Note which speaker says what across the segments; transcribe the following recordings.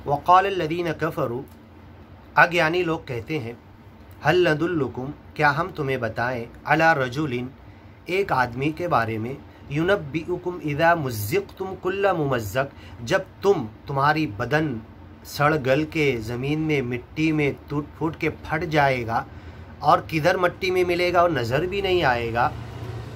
Speaker 1: वक़ाल लदीन कफ़रू, अज्ञानी लोग कहते हैं, हल नदुल्लुकुम, क्या हम तुम्हें बताएं, अला रजुलिन, एक आदमी के बारे में, युनब्बिउकुम इज़ा मुज़्ज़िक़्तुम कुल्ल मुमज़्ज़क़, जब तुम्हारी बदन सड़ गल के ज़मीन में मिट्टी में टूट फूट के फट जाएगा और किधर मिट्टी में मिलेगा और नज़र भी नहीं आएगा।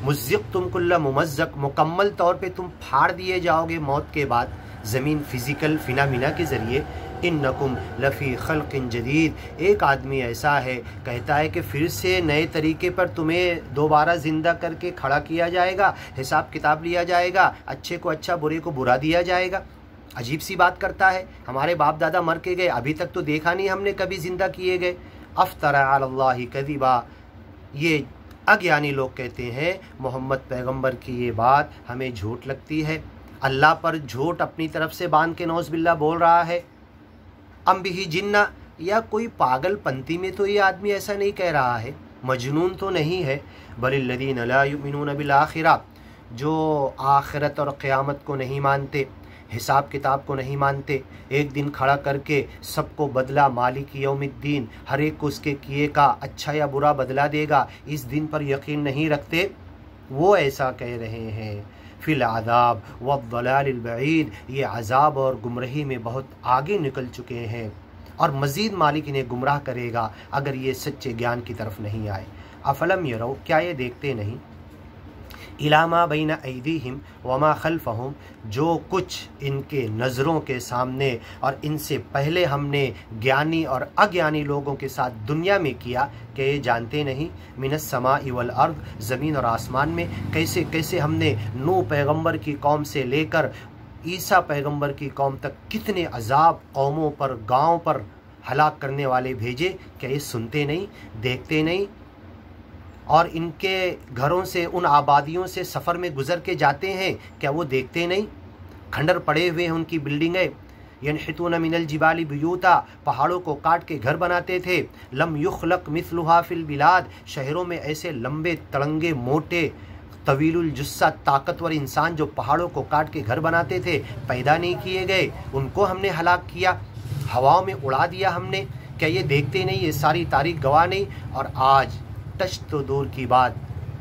Speaker 1: मुज़्ज़िक़्तुम कुल्ल मुमज़्ज़क़, मुकम्मल तौर पे तुम फाड़ दिए जाओगे मौत के बाद ज़मीन फिज़िकल फिनामिना के ज़रिए। इन्नकुम लफ़ी ख़ल्क़िन जदीद, एक आदमी ऐसा है कहता है कि फिर से नए तरीके पर तुम्हें दोबारा ज़िंदा करके खड़ा किया जाएगा, हिसाब किताब लिया जाएगा, अच्छे को अच्छा बुरे को बुरा दिया जाएगा। अजीब सी बात करता है, हमारे बाप दादा मर के गए, अभी तक तो देखा नहीं हमने कभी ज़िंदा किए गए। अफ़तरा अलल्लाहि कज़िबा, ये अज्ञानी लोग कहते हैं मोहम्मद पैगंबर की ये बात हमें झूठ लगती है, अल्लाह पर झूठ अपनी तरफ से बांध के नौज़ बिल्ला बोल रहा है। अम बिही जिन्ना, या कोई पागलपंती में तो ये आदमी ऐसा नहीं कह रहा है, मजनून तो नहीं है। बलिल्लज़ीन ला युमिनून बिल आखिरा, जो आखिरत और क़यामत को नहीं मानते, हिसाब किताब को नहीं मानते, एक दिन खड़ा करके सबको बदला मालिक यौमिद्दीन, हर एक को उसके किए का अच्छा या बुरा बदला देगा, इस दिन पर यकीन नहीं रखते, वो ऐसा कह रहे हैं। फिल आज़ाब वद्दलालिल बईद, ये अज़ाब और गुमराही में बहुत आगे निकल चुके हैं और मज़ीद मालिक इन्हें गुमराह करेगा अगर ये सच्चे ज्ञान की तरफ नहीं आए। अफलम यरौ, क्या ये देखते नहीं, इलामा बैन ऐदीहिम वमा खल्फहुम, जो कुछ इनके नज़रों के सामने और इनसे पहले हमने ज्ञानी और अज्ञानी लोगों के साथ दुनिया में किया, कि ये जानते नहीं, मिनस समाई वल अर्द, ज़मीन और आसमान में कैसे कैसे हमने नूह पैगंबर की कौम से लेकर ईसा पैगंबर की कौम तक कितने अजाब कौमों पर, गाँव पर हलाक करने वाले भेजे, क्या ये सुनते नहीं, देखते नहीं। और इनके घरों से, उन आबादियों से सफ़र में गुज़र के जाते हैं, क्या वो देखते नहीं, खंडर पड़े हुए हैं उनकी बिल्डिंगें। यनहितून मिनल जिबाली बुयूता, पहाड़ों को काट के घर बनाते थे। लम युखलक मिसलुहा फिल बिलाद, शहरों में ऐसे लंबे तड़ंगे मोटे तवीलुल जुस्सा ताकतवर इंसान जो पहाड़ों को काट के घर बनाते थे, पैदा नहीं किए गए, उनको हमने हलाक किया, हवाओं में उड़ा दिया हमने। क्या ये देखते नहीं, ये सारी तारीख गवाह नहीं। और आज टच तो दूर की बात,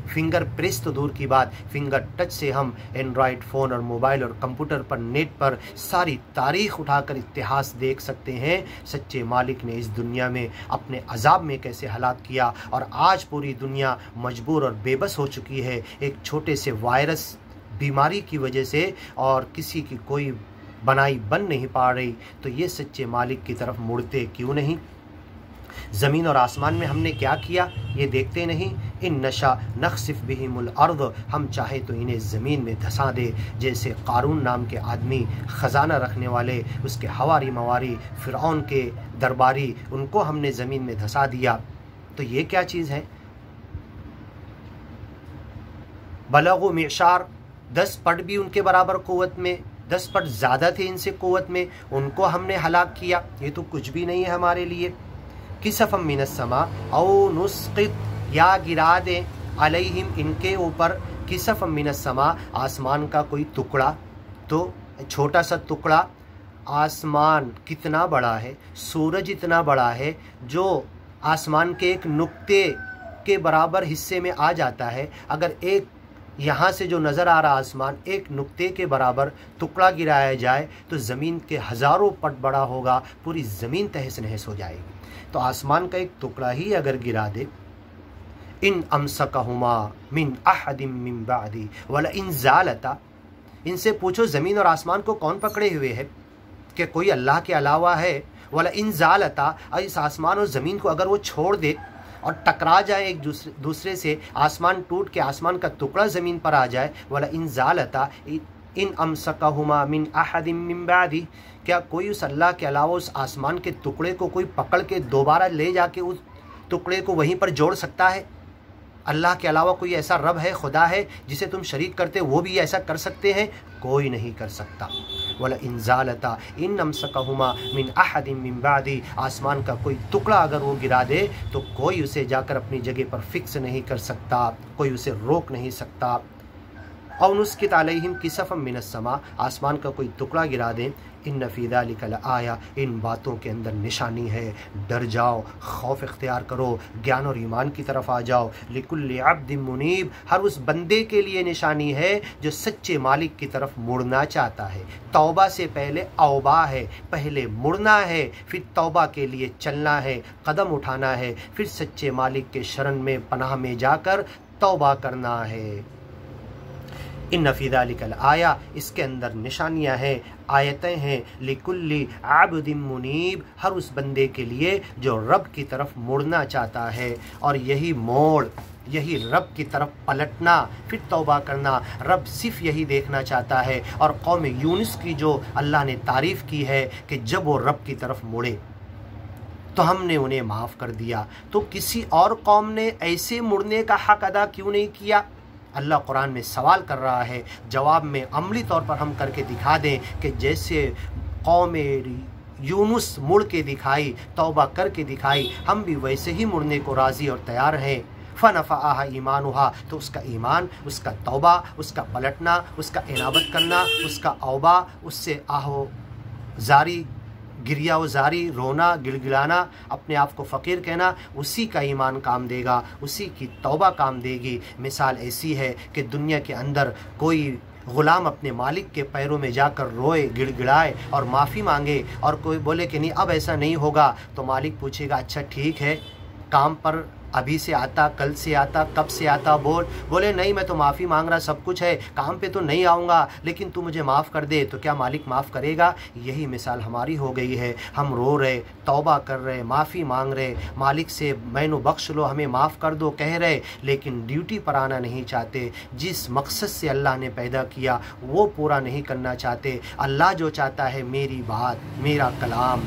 Speaker 1: फिंगर प्रेस तो दूर की बात, फिंगर टच से हम एंड्रॉयड फ़ोन और मोबाइल और कंप्यूटर पर, नेट पर सारी तारीख़ उठाकर इतिहास देख सकते हैं, सच्चे मालिक ने इस दुनिया में अपने अजाब में कैसे हलाक किया। और आज पूरी दुनिया मजबूर और बेबस हो चुकी है एक छोटे से वायरस बीमारी की वजह से, और किसी की कोई बनाई बन नहीं पा रही। तो ये सच्चे मालिक की तरफ मुड़ते क्यों नहीं। ज़मीन और आसमान में हमने क्या किया, ये देखते नहीं। इन नशा नख्सिफ बिहिमुल अर्द, हम चाहे तो इन्हें ज़मीन में धंसा दे, जैसे कारून नाम के आदमी, ख़जाना रखने वाले, उसके हवारी मवारी, फ़िरऔन के दरबारी, उनको हमने ज़मीन में धंसा दिया। तो ये क्या चीज़ है। बलगु मिशार, 10 पट भी उनके बराबर क़ुव्वत में, 10 पट ज़्यादा थे इनसे क़ुव्वत में, उनको हमने हलाक किया। ये तो कुछ भी नहीं है हमारे लिए। किसफ़म मिनस समा औ नुस्क़ित, या गिरा दें, अलैहिम, इनके ऊपर, किसफ़म मिनस समा, आसमान का कोई टुकड़ा, तो छोटा सा टुकड़ा। आसमान कितना बड़ा है, सूरज इतना बड़ा है, जो आसमान के एक नुक्ते के बराबर हिस्से में आ जाता है। अगर एक यहाँ से जो नज़र आ रहा आसमान, एक नुक्ते के बराबर टुकड़ा गिराया जाए तो ज़मीन के हज़ारों पट बड़ा होगा, पूरी ज़मीन तहस नहस हो जाएगी। तो आसमान का एक टुकड़ा ही अगर गिरा दे, इन अमसकहुमा मिन अहदिम मिन बादी वला इन ज़ालता, इनसे पूछो ज़मीन और आसमान को कौन पकड़े हुए है, कि कोई अल्लाह के अलावा है। वला इन ज़ालता, और इस आसमान और ज़मीन को अगर वो छोड़ दे और टकरा जाए एक दूसरे से, आसमान टूट के आसमान का टुकड़ा ज़मीन पर आ जाए, वला इन ज़ालता इन अमसकहुमा मिन अहदिम मिन बादी, क्या कोई उस अल्लाह के अलावा उस आसमान के टुकड़े को कोई पकड़ के दोबारा ले जाके उस टुकड़े को वहीं पर जोड़ सकता है। अल्लाह के अलावा कोई ऐसा रब है, खुदा है जिसे तुम शरीक करते, वो भी ऐसा कर सकते हैं? कोई नहीं कर सकता। वला इंजालता इन अमसकहुमा मिन अहदिम मिन बादी, आसमान का कोई टुकड़ा अगर वो गिरा दे तो कोई उसे जाकर अपनी जगह पर फिक्स नहीं कर सकता, कोई उसे रोक नहीं सकता। और नुस्कित अलैहिम किसफम मिनस समा, आसमान का कोई टुकड़ा गिरा दें। इन्न फी ज़ालिका लआया, इन बातों के अंदर निशानी है। डर जाओ, खौफ इख्तियार करो, ज्ञान और ईमान की तरफ आ जाओ। लिकुल्लि अब्दिन मुनीब, हर उस बंदे के लिए निशानी है जो सच्चे मालिक की तरफ मुड़ना चाहता है। तौबा से पहले औबा है, पहले मुड़ना है, फिर तौबा के लिए चलना है, कदम उठाना है, फिर सच्चे मालिक के शरण में पनाह में जाकर तौबा करना है। इन्न फी ज़ालिकल आया, इसके अंदर निशानियाँ हैं, आयतें हैं। लिकुल्ली आबदिन मुनीब, हर उस बंदे के लिए जो रब की तरफ मुड़ना चाहता है। और यही मोड़, यही रब की तरफ पलटना, फिर तौबा करना, रब सिर्फ यही देखना चाहता है। और कौम यूनुस की जो अल्लाह ने तारीफ़ की है कि जब वो रब की तरफ मुड़े तो हमने उन्हें माफ़ कर दिया, तो किसी और कौम ने ऐसे मुड़ने का हक अदा क्यों नहीं किया? अल्लाह कुरान में सवाल कर रहा है, जवाब में अमली तौर पर हम करके दिखा दें कि जैसे कौम यूनुस मुड़ के दिखाई, तौबा करके दिखाई, हम भी वैसे ही मुड़ने को राज़ी और तैयार हैं। फ़नफ़अहा ईमानुहा, तो उसका ईमान, उसका तौबा, उसका पलटना, उसका इनाबत करना, उसका औबा, उससे आहो जारी, गिरिया व जारी, रोना, गिड़गिड़ाना, अपने आप को फ़कीर कहना, उसी का ईमान काम देगा, उसी की तौबा काम देगी। मिसाल ऐसी है कि दुनिया के अंदर कोई ग़ुलाम अपने मालिक के पैरों में जाकर रोए, गिड़गिड़ाए और माफ़ी मांगे, और कोई बोले कि नहीं अब ऐसा नहीं होगा, तो मालिक पूछेगा अच्छा ठीक है, काम पर अभी से आता, कल से आता, कब से आता, बोले नहीं मैं तो माफ़ी मांग रहा, सब कुछ है, काम पे तो नहीं आऊँगा, लेकिन तू मुझे माफ़ कर दे, तो क्या मालिक माफ़ करेगा? यही मिसाल हमारी हो गई है। हम रो रहे, तौबा कर रहे, माफ़ी मांग रहे, मालिक से मैनू बख्श लो, हमें माफ़ कर दो कह रहे, लेकिन ड्यूटी पर आना नहीं चाहते। जिस मकसद से अल्लाह ने पैदा किया वो पूरा नहीं करना चाहते। अल्लाह जो चाहता है मेरी बात, मेरा कलाम,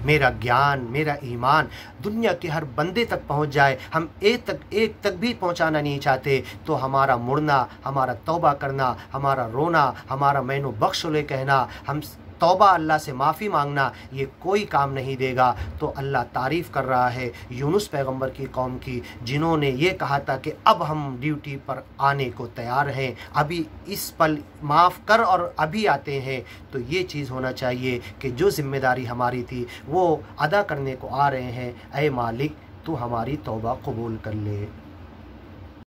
Speaker 1: मेरा ज्ञान, मेरा ईमान दुनिया के हर बंदे तक पहुंच जाए, हम एक तक भी पहुंचाना नहीं चाहते, तो हमारा मुड़ना, हमारा तौबा करना, हमारा रोना, हमारा मैनू बख्श ले कहना, हम तौबा अल्लाह से माफ़ी मांगना, ये कोई काम नहीं देगा। तो अल्लाह तारीफ़ कर रहा है यूनुस पैगंबर की कौम की, जिन्होंने ये कहा था कि अब हम ड्यूटी पर आने को तैयार हैं, अभी इस पल माफ़ कर और अभी आते हैं। तो ये चीज़ होना चाहिए कि जो ज़िम्मेदारी हमारी थी वो अदा करने को आ रहे हैं। ऐ मालिक, तू हमारी तौबा कबूल कर ले।